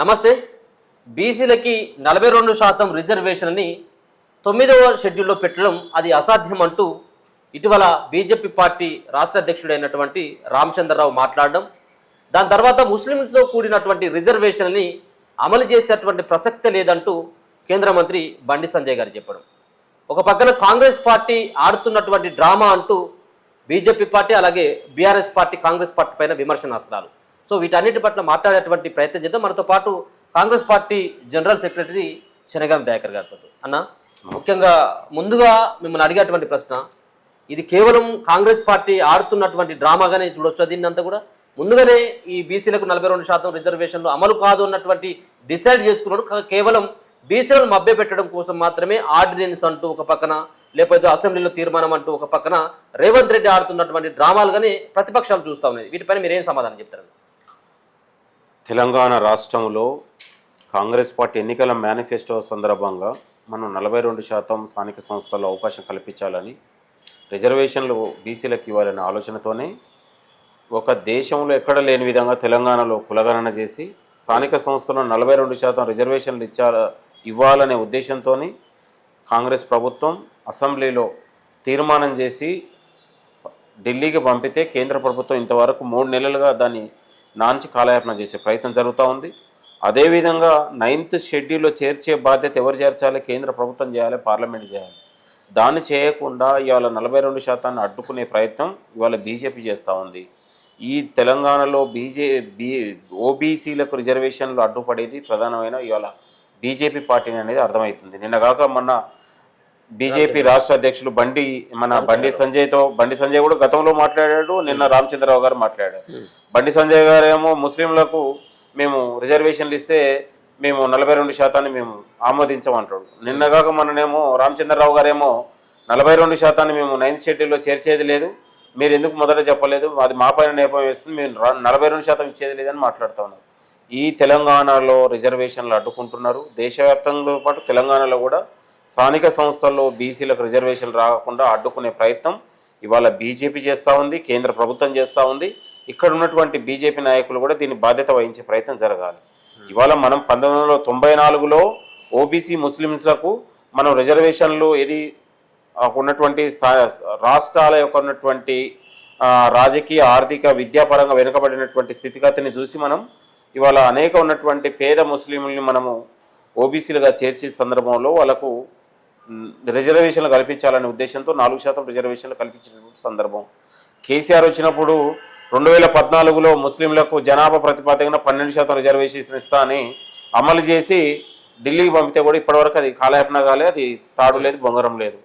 నమస్తే. బీసీలకి 42% రిజర్వేషన్ అని 9వ షెడ్యూల్లో పెట్టడం అది అసాధ్యం అంటూ ఇటీవల బీజేపీ పార్టీ రాష్ట్ర అధ్యక్షుడైనటువంటి రామచంద్రరావు మాట్లాడడం, దాని తర్వాత ముస్లింలతో కూడినటువంటి రిజర్వేషన్ని అమలు చేసేటువంటి ప్రసక్తే లేదంటూ కేంద్ర మంత్రి బండి సంజయ్ గారు చెప్పడం, ఒక పక్కన కాంగ్రెస్ పార్టీ ఆడుతున్నటువంటి డ్రామా అంటూ బీజేపీ పార్టీ అలాగే బీఆర్ఎస్ పార్టీ కాంగ్రెస్ పార్టీ పైన విమర్శనాస్త్రాలు. సో వీటన్నిటి పట్ల మాట్లాడేటువంటి ప్రయత్నం చేద్దాం. మనతో పాటు Congress party general secretary Chenagam Dayakar గారితో. అన్న, ముఖ్యంగా ముందుగా మిమ్మల్ని అడిగేటువంటి ప్రశ్న, ఇది కేవలం కాంగ్రెస్ పార్టీ ఆడుతున్నటువంటి డ్రామాగానే చూడొచ్చు. దీన్నంతా కూడా ముందుగానే ఈ బీసీలకు 42% రిజర్వేషన్లు అమలు కాదు అన్నటువంటి డిసైడ్ చేసుకున్నాడు. కేవలం బీసీలను మభ్యపెట్టడం కోసం మాత్రమే ఆర్డినెన్స్ అంటూ ఒక పక్కన, లేకపోతే అసెంబ్లీలో తీర్మానం అంటూ ఒక పక్కన రేవంత్ రెడ్డి ఆడుతున్నటువంటి డ్రామాలుగానే ప్రతిపక్షాలు చూస్తూ ఉన్నాయి. వీటిపైన మీరు ఏం సమాధానం చెప్తారు? తెలంగాణ రాష్ట్రంలో కాంగ్రెస్ పార్టీ ఎన్నికల మేనిఫెస్టో సందర్భంగా మనం 42% స్థానిక సంస్థల్లో అవకాశం కల్పించాలని, రిజర్వేషన్లు బీసీలకు ఇవ్వాలనే ఆలోచనతోనే ఒక దేశంలో ఎక్కడ లేని విధంగా తెలంగాణలో కులగణన చేసి స్థానిక సంస్థల్లో 42% రిజర్వేషన్లు ఇవ్వాలనే ఉద్దేశంతో కాంగ్రెస్ ప్రభుత్వం అసెంబ్లీలో తీర్మానం చేసి ఢిల్లీకి పంపితే కేంద్ర ప్రభుత్వం ఇంతవరకు 3 నెలలుగా దాన్ని నాంచి కాలయాపన చేసే ప్రయత్నం జరుగుతూ ఉంది. అదేవిధంగా 9th షెడ్యూల్లో చేర్చే బాధ్యత ఎవరు చేర్చాలి? కేంద్ర ప్రభుత్వం చేయాలి, పార్లమెంట్ చేయాలి. దాన్ని చేయకుండా ఇవాళ 42% అడ్డుకునే ప్రయత్నం ఇవాళ బీజేపీ చేస్తూ ఉంది. ఈ తెలంగాణలో ఓబీసీలకు రిజర్వేషన్లు అడ్డుపడేది ప్రధానమైన ఇవాళ బీజేపీ పార్టీని అనేది అర్థమవుతుంది. నిన్నగాక మొన్న బీజేపీ రాష్ట్ర అధ్యక్షులు బండి సంజయ్ కూడా గతంలో మాట్లాడాడు, నిన్న రామచంద్రరావు గారు మాట్లాడారు. బండి సంజయ్ గారు ఏమో ముస్లింలకు మేము రిజర్వేషన్లు ఇస్తే మేము 42% మేము ఆమోదించమంటాడు. నిన్నగాక మొన్ననేమో రామచంద్రరావు గారేమో 42% మేము 9th షెడ్యూల్లో చేర్చేది లేదు, మీరు ఎందుకు మొదట చెప్పలేదు, అది మా పైన నేపం వేస్తుంది, మేము 42% ఇచ్చేది లేదని మాట్లాడుతూ ఉన్నారు. ఈ తెలంగాణలో రిజర్వేషన్లు అడ్డుకుంటున్నారు. దేశవ్యాప్తంగా పాటు తెలంగాణలో కూడా స్థానిక సంస్థల్లో బీసీలకు రిజర్వేషన్లు రాకుండా అడ్డుకునే ప్రయత్నం ఇవాళ బీజేపీ చేస్తూ ఉంది, కేంద్ర ప్రభుత్వం చేస్తూ ఉంది. ఇక్కడ ఉన్నటువంటి బీజేపీ నాయకులు కూడా దీన్ని బాధ్యత వహించే ప్రయత్నం జరగాలి. ఇవాళ మనం 1994లో ఓబీసీ ముస్లింలకు మనం రిజర్వేషన్లు ఉన్నటువంటి రాష్ట్రాల యొక్క ఉన్నటువంటి రాజకీయ, ఆర్థిక, విద్యాపరంగా వెనుకబడినటువంటి స్థితిగతిని చూసి మనం ఇవాళ అనేక ఉన్నటువంటి పేద ముస్లింలని మనము ఓబీసీలుగా చేర్చే సందర్భంలో వాళ్ళకు రిజర్వేషన్లు కల్పించాలనే ఉద్దేశంతో 4% రిజర్వేషన్లు కల్పించినటువంటి సందర్భం. కేసీఆర్ వచ్చినప్పుడు 2014లో ముస్లింలకు జనాభా ప్రతిపాదన 12% రిజర్వేషన్ ఇస్తా అని అమలు చేసి ఢిల్లీకి పంపితే కూడా ఇప్పటివరకు అది కాలయాపన కాలే, అది తాడు లేదు, బొంగరం లేదు.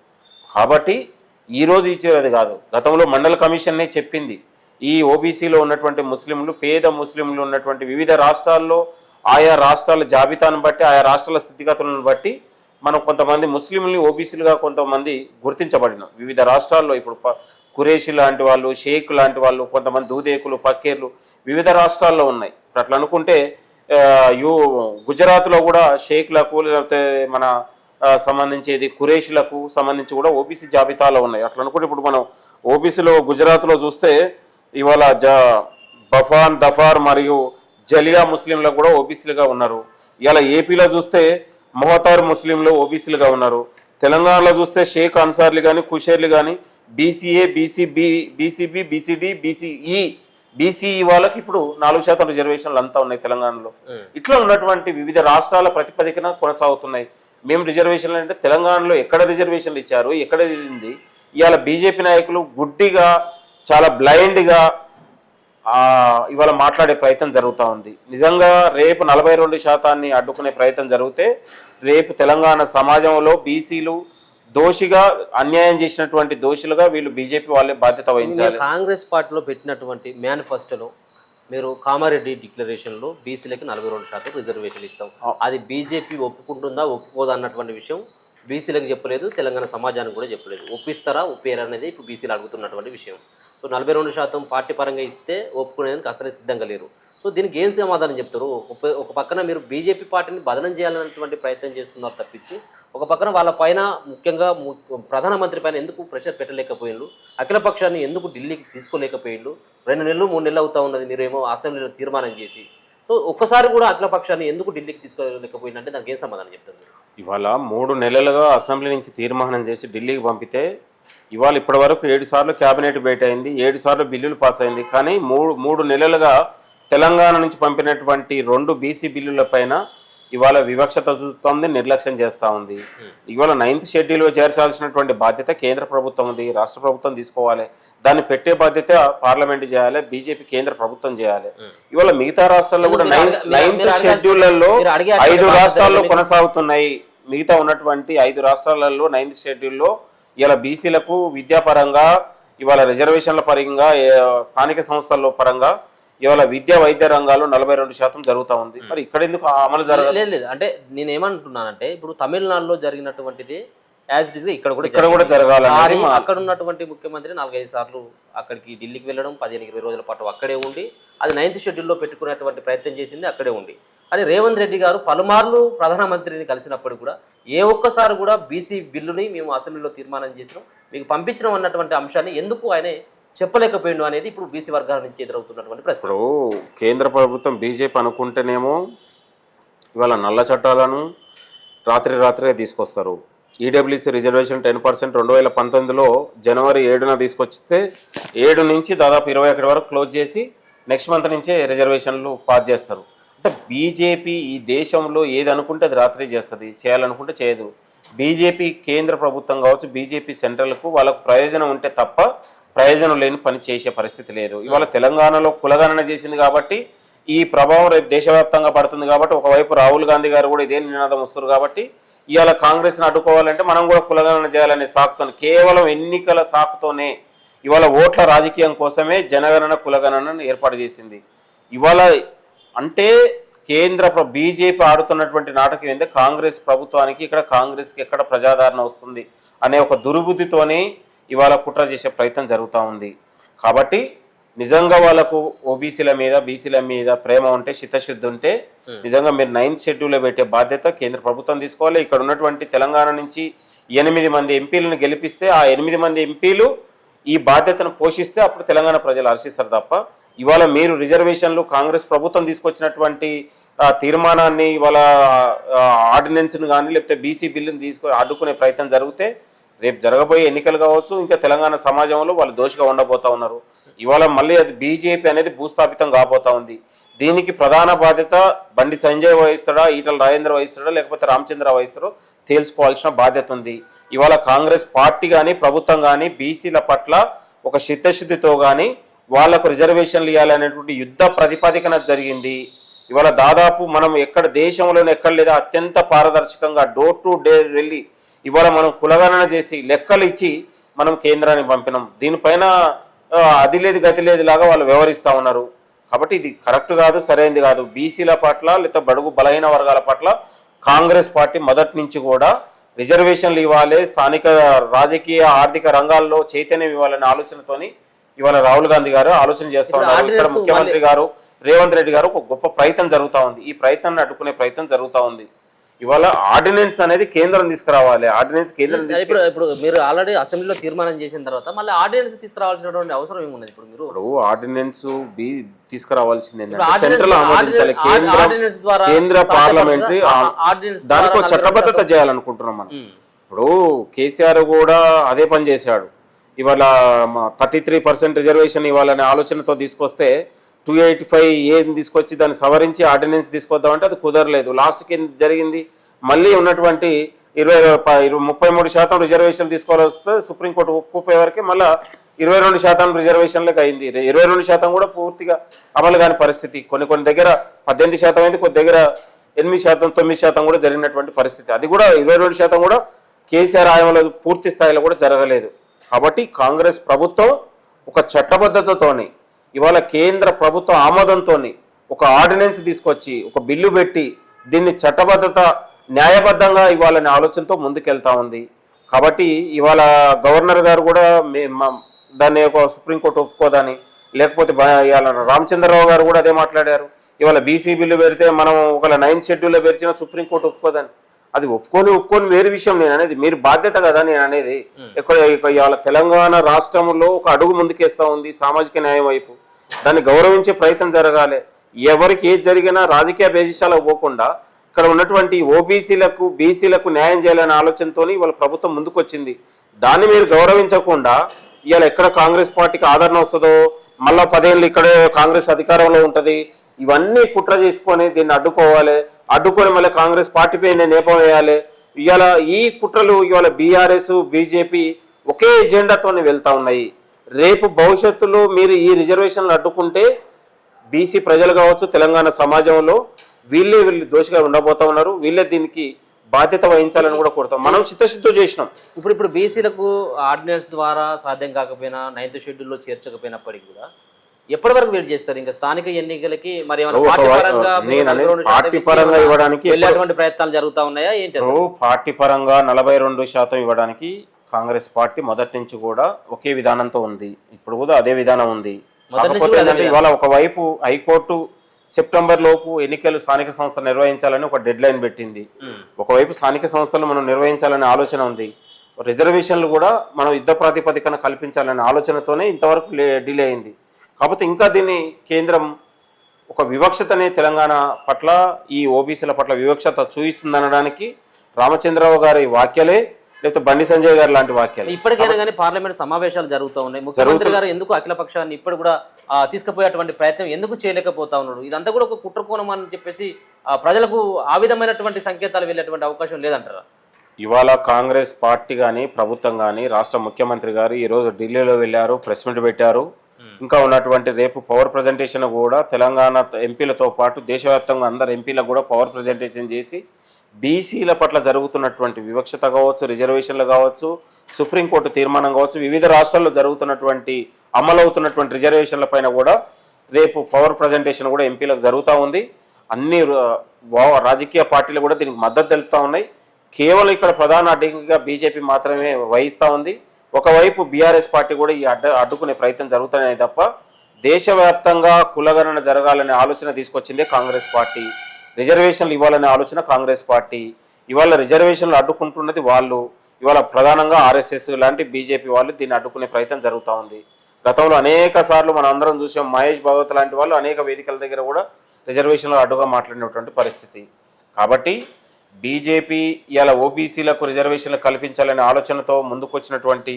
కాబట్టి ఈరోజు ఇచ్చేది కాదు, గతంలో మండల కమిషన్నే చెప్పింది. ఈ ఓబీసీలో ఉన్నటువంటి ముస్లింలు, పేద ముస్లింలు ఉన్నటువంటి వివిధ రాష్ట్రాల్లో ఆయా రాష్ట్రాల జాబితాను బట్టి, ఆయా రాష్ట్రాల స్థితిగతులను బట్టి మనం కొంతమంది ముస్లింలని ఓబీసీలుగా కొంతమంది గుర్తించబడినాం. వివిధ రాష్ట్రాల్లో ఇప్పుడు కురేషి లాంటి వాళ్ళు, షేక్ లాంటి వాళ్ళు, కొంతమంది దూదేకులు, పక్కేర్లు వివిధ రాష్ట్రాల్లో ఉన్నాయి. అట్లా అనుకుంటే గుజరాత్లో కూడా షేక్లకు, లేకపోతే మన సంబంధించేది కురేషులకు సంబంధించి కూడా ఓబీసీ జాబితాలో ఉన్నాయి. అట్లా అనుకుంటే ఇప్పుడు మనం ఓబీసీలో గుజరాత్లో చూస్తే ఇవాళ బఫాన్, దఫార్ మరియు జలియా ముస్లింలకు కూడా ఓబీసీలుగా ఉన్నారు. ఇవాళ ఏపీలో చూస్తే మొహతార్ ముస్లింలు ఓబీసీలుగా ఉన్నారు. తెలంగాణలో చూస్తే షేక్ అన్సార్లు కానీ, కుషేర్లు కానీ, BCA, BCB, BCB, BCD, BCE వాళ్ళకి ఇప్పుడు 4% రిజర్వేషన్లు అంతా ఉన్నాయి తెలంగాణలో. ఇట్లా ఉన్నటువంటి వివిధ రాష్ట్రాల ప్రతిపదికన కొనసాగుతున్నాయి. మేము రిజర్వేషన్లు అంటే తెలంగాణలో ఎక్కడ రిజర్వేషన్లు ఇచ్చారు, ఎక్కడ ఇది ఇవాళ బీజేపీ నాయకులు గుడ్డిగా, చాలా బ్లైండ్గా ఇవాళ మాట్లాడే ప్రయత్నం జరుగుతూ ఉంది. నిజంగా రేపు 42% అడ్డుకునే ప్రయత్నం జరిగితే రేపు తెలంగాణ సమాజంలో బీసీలు దోషిగా, అన్యాయం చేసినటువంటి దోషులుగా వీళ్ళు బీజేపీ వాళ్ళే బాధ్యత వహించాలి. కాంగ్రెస్ పార్టీలో పెట్టినటువంటి మేనిఫెస్టోలో మీరు కామారెడ్డి డిక్లరేషన్లో బీసీలకి 42% రిజర్వేషన్లు ఇస్తాం, అది బీజేపీ ఒప్పుకుంటుందా ఒప్పుకోదా అన్నటువంటి విషయం బీసీలకు చెప్పలేదు, తెలంగాణ సమాజానికి కూడా చెప్పలేదు. ఒప్పిస్తారా ఒప్పేరా అనేది ఇప్పుడు బీసీలు అడుగుతున్నటువంటి విషయం. సో 42% పార్టీ పరంగా ఇస్తే ఒప్పుకునేందుకు అసలే సిద్ధంగా లేరు. సో దీనికి ఏం సమాధానం చెప్తారు? ఒక పక్కన మీరు బీజేపీ పార్టీని బదనం చేయాలన్నటువంటి ప్రయత్నం చేస్తున్నారు తప్పించి, ఒక పక్కన వాళ్ళ పైన ముఖ్యంగా ప్రధానమంత్రి పైన ఎందుకు ప్రెషర్ పెట్టలేకపోయిండ్రు, అఖిలపక్షాన్ని ఎందుకు ఢిల్లీకి తీసుకోలేకపోయిండ్రు? 2 నెలలు 3 నెలలు అవుతా ఉన్నది, మీరేమో అసెంబ్లీలో తీర్మానం చేసి సో ఒక్కసారి కూడా అఖిలపక్షాన్ని ఎందుకు ఢిల్లీకి తీసుకెళ్ళలేకపోయిందంటే దానికి ఏం సమాధానం చెప్తారు మీరు? ఇవాళ 3 నెలలుగా అసెంబ్లీ నుంచి తీర్మానం చేసి ఢిల్లీకి పంపితే ఇవాళ ఇప్పటి వరకు 7 సార్లు క్యాబినెట్ భేటీ అయింది, 7 సార్లు బిల్లులు పాస్ అయింది. కానీ మూడు నెలలుగా తెలంగాణ నుంచి పంపినటువంటి 2 బీసీ బిల్లుల పైన ఇవాళ వివక్షత చూస్తుంది, నిర్లక్ష్యం చేస్తూ ఉంది. ఇవాళ 9th షెడ్యూల్లో చేర్చాల్సినటువంటి బాధ్యత కేంద్ర ప్రభుత్వం ఉంది, రాష్ట్ర ప్రభుత్వం తీసుకోవాలి. దాన్ని పెట్టే బాధ్యత పార్లమెంట్ చేయాలి, బీజేపీ కేంద్ర ప్రభుత్వం చేయాలి. ఇవాళ మిగతా రాష్ట్రాల్లో కూడా 9th షెడ్యూళ్లలో 5 రాష్ట్రాల్లో కొనసాగుతున్నాయి. మిగతా ఉన్నటువంటి 5 రాష్ట్రాలలో 9th షెడ్యూల్లో ఇవాళ బీసీలకు విద్యాపరంగా, ఇవాళ రిజర్వేషన్ల పరంగా, స్థానిక సంస్థల పరంగా ఇవాళ విద్యా వైద్య రంగాల్లో 42% జరుగుతూ ఉంది. మరి ఇక్కడ ఎందుకు అమలు జరగలేదు? లేదు అంటే నేను ఏమంటున్నానంటే ఇప్పుడు తమిళనాడులో జరిగినటువంటిది యాజ్ ఇట్ ఈస్ గా ఇక్కడ కూడా జరగాలని అక్కడ ఉన్నటువంటి ముఖ్యమంత్రి 4-5 సార్లు అక్కడికి ఢిల్లీకి వెళ్ళడం, 15-20 రోజుల పాటు అక్కడే ఉండి అది 9th షెడ్యూల్లో పెట్టుకునేటువంటి ప్రయత్నం చేసింది అక్కడే ఉండి. కానీ రేవంత్ రెడ్డి గారు పలుమార్లు ప్రధానమంత్రిని కలిసినప్పుడు కూడా ఏ ఒక్కసారి కూడా బీసీ బిల్లుని మేము అసెంబ్లీలో తీర్మానం చేసినాం, మీకు పంపించడం అన్నటువంటి అంశాన్ని ఎందుకు ఆయన చెప్పలేకపోయిండు అనేది ఇప్పుడు బీసీ వర్గాల నుంచి ఎదురవుతున్నటువంటి ప్రశ్న. ఇప్పుడు కేంద్ర ప్రభుత్వం బీజేపీ అనుకుంటేనేమో ఇవాళ నల్ల చట్టాలను రాత్రే తీసుకొస్తారు. ఈడబ్ల్యూసీ రిజర్వేషన్ 10% 2019లో జనవరి 7న తీసుకొస్తే 7 నుంచి దాదాపు 21 వరకు క్లోజ్ చేసి నెక్స్ట్ మంత్ నుంచే రిజర్వేషన్లు పాస్ చేస్తారు. అంటే బీజేపీ ఈ దేశంలో ఏది అనుకుంటే అది రాత్రి చేస్తుంది, చేయాలనుకుంటే చేయదు. బీజేపీ కేంద్ర ప్రభుత్వం కావచ్చు, బీజేపీ సెంట్రల్కు వాళ్ళకు ప్రయోజనం ఉంటే తప్ప ప్రయోజనం లేని పని చేసే పరిస్థితి లేదు. ఇవాళ తెలంగాణలో కులగణన చేసింది కాబట్టి ఈ ప్రభావం రేపు దేశవ్యాప్తంగా పడుతుంది కాబట్టి ఒకవైపు రాహుల్ గాంధీ గారు కూడా ఇదే నినాదం వస్తారు కాబట్టి ఇవాళ కాంగ్రెస్ని అడ్డుకోవాలంటే మనం కూడా కులగణన చేయాలనే సాకుతో, కేవలం ఎన్నికల సాకుతోనే ఇవాళ ఓట్ల రాజకీయం కోసమే జనగణన కులగణనను ఏర్పాటు చేసింది. ఇవాళ అంటే కేంద్ర బీజేపీ ఆడుతున్నటువంటి నాటకం ఏంటంటే కాంగ్రెస్ ప్రభుత్వానికి ఇక్కడ కాంగ్రెస్కి ఎక్కడ ప్రజాదరణ వస్తుంది అనే ఒక దుర్బుద్ధితోనే ఇవాళ కుట్ర చేసే ప్రయత్నం జరుగుతూ ఉంది. కాబట్టి నిజంగా వాళ్ళకు ఓబీసీల మీద బీసీల మీద ప్రేమ ఉంటే, చిత్తశుద్ధి ఉంటే నిజంగా మీరు 9th షెడ్యూల్లో పెట్టే బాధ్యత కేంద్ర ప్రభుత్వం తీసుకోవాలి. ఇక్కడ ఉన్నటువంటి తెలంగాణ నుంచి 8 మంది ఎంపీలను గెలిపిస్తే ఆ 8 మంది ఎంపీలు ఈ బాధ్యతను పోషిస్తే అప్పుడు తెలంగాణ ప్రజలు హర్షిస్తారు తప్ప ఇవాళ మీరు రిజర్వేషన్లు కాంగ్రెస్ ప్రభుత్వం తీసుకొచ్చినటువంటి తీర్మానాన్ని ఇవాళ ఆర్డినెన్స్ను కానీ లేకపోతే బీసీ బిల్లుని అడ్డుకునే ప్రయత్నం జరిగితే రేపు జరగబోయే ఎన్నికలు కావచ్చు, ఇంకా తెలంగాణ సమాజంలో వాళ్ళు దోషిగా ఉండబోతా ఉన్నారు. ఇవాళ మళ్ళీ అది బీజేపీ అనేది భూస్థాపితం కాబోతా ఉంది. దీనికి ప్రధాన బాధ్యత బండి సంజయ్ వహిస్తాడా, ఈటల రాజేంద్ర వహిస్తాడా, లేకపోతే రామచంద్ర వహిస్తాడో తేల్చుకోవాల్సిన బాధ్యత ఉంది. ఇవాళ కాంగ్రెస్ పార్టీ కానీ ప్రభుత్వం కానీ బీసీల పట్ల ఒక చిత్తశుద్ధితో కానీ వాళ్లకు రిజర్వేషన్లు ఇవ్వాలనేటువంటి యుద్ధ ప్రతిపాదికన జరిగింది. ఇవాళ దాదాపు మనం ఎక్కడ దేశంలోనే ఎక్కడ లేదా అత్యంత పారదర్శకంగా డోర్ టు డోర్ వెళ్ళి ఇవాళ మనం కులగణన చేసి లెక్కలు ఇచ్చి మనం కేంద్రాన్ని పంపినాం. దీనిపైన అది లేదు గతి లేదు లాగా వాళ్ళు వ్యవహరిస్తూ ఉన్నారు. కాబట్టి ఇది కరెక్ట్ కాదు, సరైనది కాదు. బీసీల పట్ల లేదా బడుగు బలహీన వర్గాల పట్ల కాంగ్రెస్ పార్టీ మొదటి నుంచి కూడా రిజర్వేషన్లు ఇవ్వాలి, స్థానిక రాజకీయ ఆర్థిక రంగాల్లో చైతన్యం ఇవ్వాలనే ఆలోచనతోని ఇవాళ రాహుల్ గాంధీ గారు ఆలోచన చేస్తూ ఉన్నారు. ఇక్కడ ముఖ్యమంత్రి గారు రేవంత్ రెడ్డి గారు ఒక గొప్ప ప్రయత్నం జరుగుతూ ఉంది. ఈ ప్రయత్నాన్ని అడ్డుకునే ప్రయత్నం జరుగుతూ ఉంది. ఇవాళ ఆర్డినెన్స్ అనేది కేంద్రం తీసుకురావాలి. ఆర్డినెన్స్ కేంద్రం ఇప్పుడు మీరు ఆల్రెడీ అసెంబ్లీలో తీర్మానం చేసిన తర్వాత మళ్ళీ ఆర్డినెన్స్ తీసుకురావాల్సినటువంటి అవసరం ఏమున్నది? ఇప్పుడు ఆర్డినెన్స్ తీసుకురావాల్సింది సెంట్రల్ ఆమోదించాలి, కేంద్ర పార్లమెంటరీ దానికి చట్టబద్ధత చేయాలనుకుంటున్నాం మనం. ఇప్పుడు కేసీఆర్ కూడా అదే పని చేశాడు. ఇవాళ 33% రిజర్వేషన్ ఇవ్వాలనే ఆలోచనతో తీసుకొస్తే 285 ఏం తీసుకొచ్చి దాన్ని సవరించి ఆర్డినెన్స్ తీసుకొద్దామంటే అది కుదరలేదు. లాస్ట్కి ఏం జరిగింది, మళ్ళీ ఉన్నటువంటి 33% రిజర్వేషన్ తీసుకోవాల్సి వస్తే సుప్రీంకోర్టు ఒప్పుకుపోయే వరకే మళ్ళీ 22% రిజర్వేషన్లకు అయింది. 22% కూడా పూర్తిగా అమలు కాని పరిస్థితి. కొన్ని దగ్గర 18% అయింది, కొన్ని దగ్గర 8%, 9% కూడా జరిగినటువంటి పరిస్థితి. అది కూడా 22% కూడా కేసీఆర్ హయాంలో పూర్తి స్థాయిలో కూడా జరగలేదు. కాబట్టి కాంగ్రెస్ ప్రభుత్వం ఒక చట్టబద్ధతతోని ఇవాళ కేంద్ర ప్రభుత్వ ఆమోదంతో ఒక ఆర్డినెన్స్ తీసుకొచ్చి ఒక బిల్లు పెట్టి దీన్ని చట్టబద్ధత న్యాయబద్ధంగా ఇవ్వాలనే ఆలోచనతో ముందుకెళ్తా ఉంది. కాబట్టి ఇవాళ గవర్నర్ గారు కూడా దాన్ని ఒక సుప్రీంకోర్టు ఒప్పుకోదని, లేకపోతే ఇవాళ రామచంద్రరావు గారు కూడా అదే మాట్లాడారు. ఇవాళ బీసీ బిల్లు పెడితే మనం ఒకవేళ 9th షెడ్యూల్లో పెరిచిన సుప్రీంకోర్టు ఒప్పుకోదని. అది ఒప్పుకొని వేరే విషయం నేను అనేది, మీరు బాధ్యత కదా నేను అనేది. ఇవాళ తెలంగాణ రాష్ట్రంలో ఒక అడుగు ముందుకేస్తా ఉంది సామాజిక న్యాయం వైపు. దాన్ని గౌరవించే ప్రయత్నం జరగాలి. ఎవరికి ఏది జరిగినా రాజకీయ బేసిసాలకు పోకుండా ఇక్కడ ఉన్నటువంటి ఓబీసీలకు బీసీలకు న్యాయం చేయాలనే ఆలోచనతో ఇవాళ ప్రభుత్వం ముందుకు వచ్చింది. దాన్ని మీరు గౌరవించకుండా ఇవాళ ఎక్కడ కాంగ్రెస్ పార్టీకి ఆదరణ వస్తుందో, మళ్ళా 10 ఏళ్ళు ఇక్కడే కాంగ్రెస్ అధికారంలో ఉంటుంది, ఇవన్నీ కుట్ర చేసుకొని దీన్ని అడ్డుకొని మళ్ళీ కాంగ్రెస్ పార్టీపై నేపం వేయాలి. ఇవాళ ఈ కుట్రలు ఇవాళ బీఆర్ఎస్ బీజేపీ ఒకే ఎజెండాతో వెళ్తా ఉన్నాయి. రేపు భవిష్యత్తులో మీరు ఈ రిజర్వేషన్లు అడ్డుకుంటే బీసీ ప్రజలు కావచ్చు, తెలంగాణ సమాజంలో వీళ్ళు దోషిగా ఉండబోతా ఉన్నారు. వీళ్ళే దీనికి బాధ్యత వహించాలని కూడా కోరుతాం. మనం చిత్తశుద్ధితో చేసినాం. ఇప్పుడు బీసీలకు ఆర్డినెన్స్ ద్వారా సాధ్యం కాకపోయినా 9th షెడ్యూల్లో చేర్చకపోయినప్పటికీ కూడా ఎప్పటి వరకు వెయిట్ చేస్తారు? ఇంకా స్థానిక ఎన్నికలకి మరి పార్టీ పరంగా ఇవ్వడానికి వెళ్ళేటువంటి ప్రయత్నాలు జరుగుతూ ఉన్నాయా ఏంటి? పార్టీ పరంగా 42% ఇవ్వడానికి కాంగ్రెస్ పార్టీ మొదటి నుంచి కూడా ఒకే విధానంతో ఉంది. ఇప్పుడు కూడా అదే విధానం ఉంది. కాకపోతే ఏంటంటే ఇవాళ ఒకవైపు హైకోర్టు సెప్టెంబర్ లోపు ఎన్నికలు స్థానిక సంస్థలు నిర్వహించాలని ఒక డెడ్ లైన్ పెట్టింది. ఒకవైపు స్థానిక సంస్థలు మనం నిర్వహించాలనే ఆలోచన ఉంది. రిజర్వేషన్లు కూడా మనం యుద్ధ ప్రాతిపదికన కల్పించాలనే ఆలోచనతోనే ఇంతవరకు డిలే అయింది. కాకపోతే ఇంకా దీన్ని కేంద్రం ఒక వివక్షతని తెలంగాణ పట్ల, ఈ ఓబీసీల పట్ల వివక్షత చూపిస్తుందనడానికి రామచంద్రరావు గారి వాక్యాలే, లేకపోతే బండి సంజయ్ గారు లాంటి వాక్యాలు. ఇప్పటికైనా కానీ పార్లమెంట్ సమావేశాలు జరుగుతూ ఉన్నాయి. ముఖ్యమంత్రి గారు ఎందుకు అఖిల పక్షాన్ని ఇప్పుడు కూడా తీసుకుపోయేటువంటి ప్రయత్నం ఎందుకు చేయలేకపోతా ఉన్నాడు? ఇదంతా కూడా ఒక కుట్రకోణం అని చెప్పేసి ప్రజలకు ఆ విధమైనటువంటి సంకేతాలు వెళ్ళేటువంటి అవకాశం లేదంటారా? ఇవాళ కాంగ్రెస్ పార్టీ కానీ ప్రభుత్వం కానీ రాష్ట్ర ముఖ్యమంత్రి గారు ఈరోజు ఢిల్లీలో వెళ్ళారు, ప్రెస్ మీట్ పెట్టారు. ఇంకా ఉన్నటువంటి రేపు పవర్ ప్రజెంటేషన్ కూడా తెలంగాణ ఎంపీలతో పాటు దేశవ్యాప్తంగా అందరు ఎంపీలకు కూడా పవర్ ప్రజెంటేషన్ చేసి బీసీల పట్ల జరుగుతున్నటువంటి వివక్షత కావచ్చు, రిజర్వేషన్లు కావచ్చు, సుప్రీంకోర్టు తీర్మానం కావచ్చు, వివిధ రాష్ట్రాల్లో జరుగుతున్నటువంటి అమలవుతున్నటువంటి రిజర్వేషన్ల పైన కూడా రేపు పవర్ ప్రజెంటేషన్ కూడా ఎంపీలకు జరుగుతూ ఉంది. అన్ని రాజకీయ పార్టీలు కూడా దీనికి మద్దతు తెలుపుతూ ఉన్నాయి. కేవలం ఇక్కడ ప్రధాన అడ్డంకిగా బీజేపీ మాత్రమే వహిస్తూ ఉంది. ఒకవైపు బీఆర్ఎస్ పార్టీ కూడా ఈ అడ్డుకునే ప్రయత్నం జరుగుతున్నాయి తప్ప దేశవ్యాప్తంగా కులగణన జరగాలనే ఆలోచన తీసుకొచ్చిందే కాంగ్రెస్ పార్టీ. రిజర్వేషన్లు ఇవ్వాలనే ఆలోచన కాంగ్రెస్ పార్టీ. ఇవాళ రిజర్వేషన్లు అడ్డుకుంటున్నది వాళ్ళు. ఇవాళ ప్రధానంగా ఆర్ఎస్ఎస్ లాంటి బీజేపీ వాళ్ళు దీన్ని అడ్డుకునే ప్రయత్నం జరుగుతూ ఉంది. గతంలో అనేక సార్లు మనం అందరం చూసాం. మహేష్ భాగవత్ లాంటి వాళ్ళు అనేక వేదికల దగ్గర కూడా రిజర్వేషన్లు అడ్డుగా మాట్లాడినటువంటి పరిస్థితి. కాబట్టి బీజేపీ ఇవాళ ఓబీసీలకు రిజర్వేషన్లు కల్పించాలనే ఆలోచనతో ముందుకొచ్చినటువంటి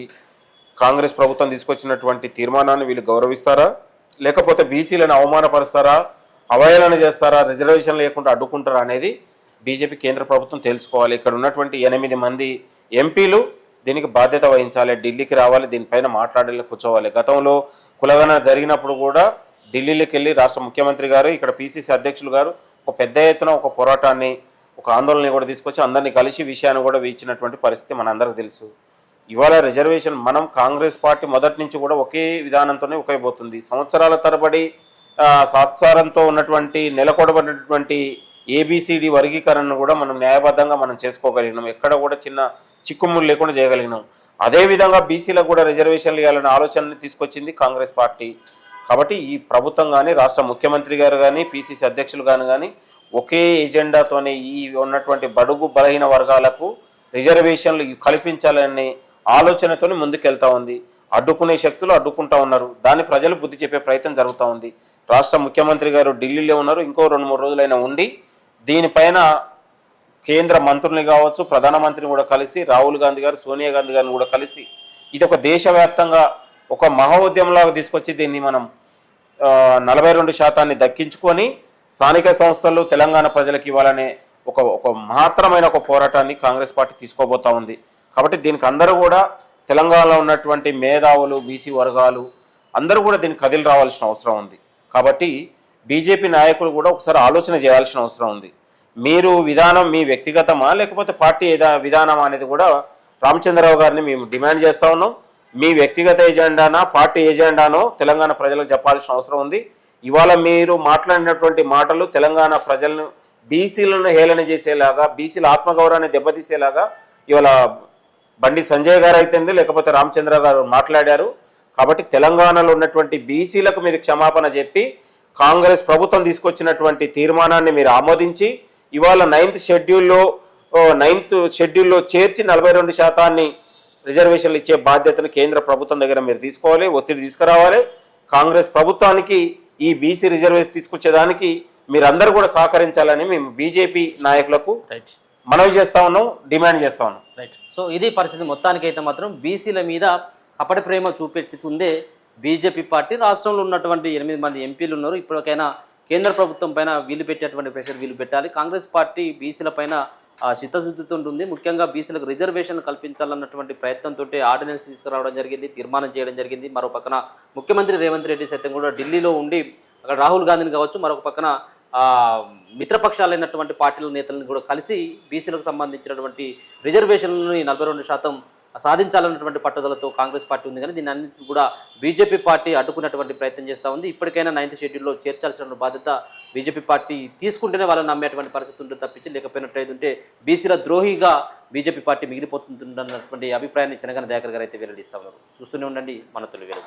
కాంగ్రెస్ ప్రభుత్వం తీసుకొచ్చినటువంటి తీర్మానాన్ని వీళ్ళు గౌరవిస్తారా, లేకపోతే బీసీలను అవమానపరుస్తారా, అవహేళన చేస్తారా, రిజర్వేషన్ లేకుండా అడ్డుకుంటారా అనేది బీజేపీ కేంద్ర ప్రభుత్వం తెలుసుకోవాలి. ఇక్కడ ఉన్నటువంటి 8 మంది ఎంపీలు దీనికి బాధ్యత వహించాలి, ఢిల్లీకి రావాలి, దీనిపైన మాట్లాడాలి, కూర్చోవాలి. గతంలో కులగణన జరిగినప్పుడు కూడా ఢిల్లీలోకి వెళ్ళి రాష్ట్ర ముఖ్యమంత్రి గారు, ఇక్కడ పీసీసీ అధ్యక్షులు గారు ఒక పెద్ద ఎత్తున ఒక పోరాటాన్ని, ఒక ఆందోళన కూడా తీసుకొచ్చి అందరినీ కలిసి విషయాన్ని కూడా ఇచ్చినటువంటి పరిస్థితి మనందరికీ తెలుసు. ఇవాళ రిజర్వేషన్ మనం కాంగ్రెస్ పార్టీ మొదటి నుంచి కూడా ఒకే విధానంతోనే ఒకేపోతుంది. సంవత్సరాల తరబడి సాత్సారంతో ఉన్నటువంటి నెలకొడబడినటువంటి ఏబిసిడి వర్గీకరణను కూడా మనం న్యాయబద్ధంగా మనం చేసుకోగలిగినాం. ఎక్కడ కూడా చిన్న చిక్కుముళ్ళు లేకుండా చేయగలిగినాం. అదేవిధంగా బీసీలకు కూడా రిజర్వేషన్లు ఇవ్వాలనే ఆలోచనని తీసుకొచ్చింది కాంగ్రెస్ పార్టీ. కాబట్టి ఈ ప్రభుత్వం కానీ, రాష్ట్ర ముఖ్యమంత్రి గారు కానీ, పీసీసీ అధ్యక్షులు కానీ ఒకే ఎజెండాతోనే ఈ ఉన్నటువంటి బడుగు బలహీన వర్గాలకు రిజర్వేషన్లు కల్పించాలనే ఆలోచనతో ముందుకెళ్తా ఉంది. అడ్డుకునే శక్తులు అడ్డుకుంటా ఉన్నారు. దాన్ని ప్రజలు బుద్ధి చెప్పే ప్రయత్నం జరుగుతూ ఉంది. రాష్ట్ర ముఖ్యమంత్రి గారు ఢిల్లీలో ఉన్నారు. ఇంకో 2-3 రోజులైనా ఉండి దీనిపైన కేంద్ర మంత్రుల్ని కావచ్చు, ప్రధానమంత్రిని కూడా కలిసి, రాహుల్ గాంధీ గారు, సోనియా గాంధీ గారిని కూడా కలిసి ఇది ఒక దేశవ్యాప్తంగా ఒక మహోద్యమంలాగా తీసుకొచ్చి దీన్ని మనం 42% దక్కించుకొని స్థానిక సంస్థలు తెలంగాణ ప్రజలకు ఇవ్వాలనే ఒక మహత్తరమైన ఒక పోరాటాన్ని కాంగ్రెస్ పార్టీ తీసుకోబోతా ఉంది. కాబట్టి దీనికి అందరూ కూడా తెలంగాణలో ఉన్నటువంటి మేధావులు, బీసీ వర్గాలు అందరూ కూడా దీనికి కదిలి రావాల్సిన అవసరం ఉంది. కాబట్టి బీజేపీ నాయకులు కూడా ఒకసారి ఆలోచన చేయాల్సిన అవసరం ఉంది. మీరు విధానం మీ వ్యక్తిగతమా లేకపోతే పార్టీ విధానమా అనేది కూడా రామచంద్రరావు గారిని మేము డిమాండ్ చేస్తూ ఉన్నాం. మీ వ్యక్తిగత ఎజెండానా పార్టీ ఎజెండానో తెలంగాణ ప్రజలకు చెప్పాల్సిన అవసరం ఉంది. ఇవాళ మీరు మాట్లాడినటువంటి మాటలు తెలంగాణ ప్రజలను, బీసీలను హేళన చేసేలాగా, బీసీల ఆత్మగౌరవాన్ని దెబ్బతీసేలాగా ఇవాళ బండి సంజయ్ గారు అయితేంది, లేకపోతే రామచంద్ర గారు మాట్లాడారు. కాబట్టి తెలంగాణలో ఉన్నటువంటి బీసీలకు మీరు క్షమాపణ చెప్పి కాంగ్రెస్ ప్రభుత్వం తీసుకొచ్చినటువంటి తీర్మానాన్ని మీరు ఆమోదించి ఇవాళ 9th షెడ్యూల్లో చేర్చి 42% రిజర్వేషన్లు ఇచ్చే బాధ్యతను కేంద్ర ప్రభుత్వం దగ్గర మీరు తీసుకోవాలి, ఒత్తిడి తీసుకురావాలి. కాంగ్రెస్ ప్రభుత్వానికి ఈ బీసీ రిజర్వేషన్ తీసుకొచ్చేదానికి మీరందరూ కూడా సహకరించాలని మేము బీజేపీ నాయకులకు రైట్ మనవి చేస్తా ఉన్నాం, డిమాండ్ చేస్తా ఉన్నాం. రైట్. సో ఇది పరిస్థితి. మొత్తానికైతే మాత్రం బీసీల మీద అప్పటి ప్రేమ చూపెడుతుందే బీజేపీ పార్టీ. రాష్ట్రంలో ఉన్నటువంటి 8 మంది ఎంపీలు ఉన్నారు. ఇప్పటికైనా కేంద్ర ప్రభుత్వం పైన వీళ్ళు పెట్టేటువంటి ప్రెషర్ వీళ్ళు పెట్టాలి. కాంగ్రెస్ పార్టీ బీసీల పైన చిత్తశుద్ధితో ఉంటుంది. ముఖ్యంగా బీసీలకు రిజర్వేషన్ కల్పించాలన్నటువంటి ప్రయత్నంతో ఆర్డినెన్స్ తీసుకురావడం జరిగింది, తీర్మానం చేయడం జరిగింది. మరో పక్కన ముఖ్యమంత్రి రేవంత్ రెడ్డి సైతం కూడా ఢిల్లీలో ఉండి అక్కడ రాహుల్ గాంధీని కావచ్చు, మరొక పక్కన మిత్రపక్షాలైనటువంటి పార్టీల నేతలను కూడా కలిసి బీసీలకు సంబంధించినటువంటి రిజర్వేషన్లని 42% సాధించాలన్నటువంటి పట్టుదలతో కాంగ్రెస్ పార్టీ ఉంది. కానీ దీన్ని అన్నింటి కూడా బీజేపీ పార్టీ అడ్డుకున్నటువంటి ప్రయత్నం చేస్తూ ఉంది. ఇప్పటికైనా 9th షెడ్యూల్లో చేర్చాల్సిన బాధ్యత బీజేపీ పార్టీ తీసుకుంటేనే వాళ్ళని నమ్మేటువంటి పరిస్థితి ఉంటుంది తప్పించి, లేకపోయినట్టయితే బీసీల ద్రోహిగా బీజేపీ పార్టీ మిగిలిపోతుందన్నటువంటి అభిప్రాయాన్ని చెనగాని దయాకర్ గారు అయితే వెల్లడిస్తా ఉన్నారు. చూస్తూనే ఉండండి మన తొలి వెలుగు.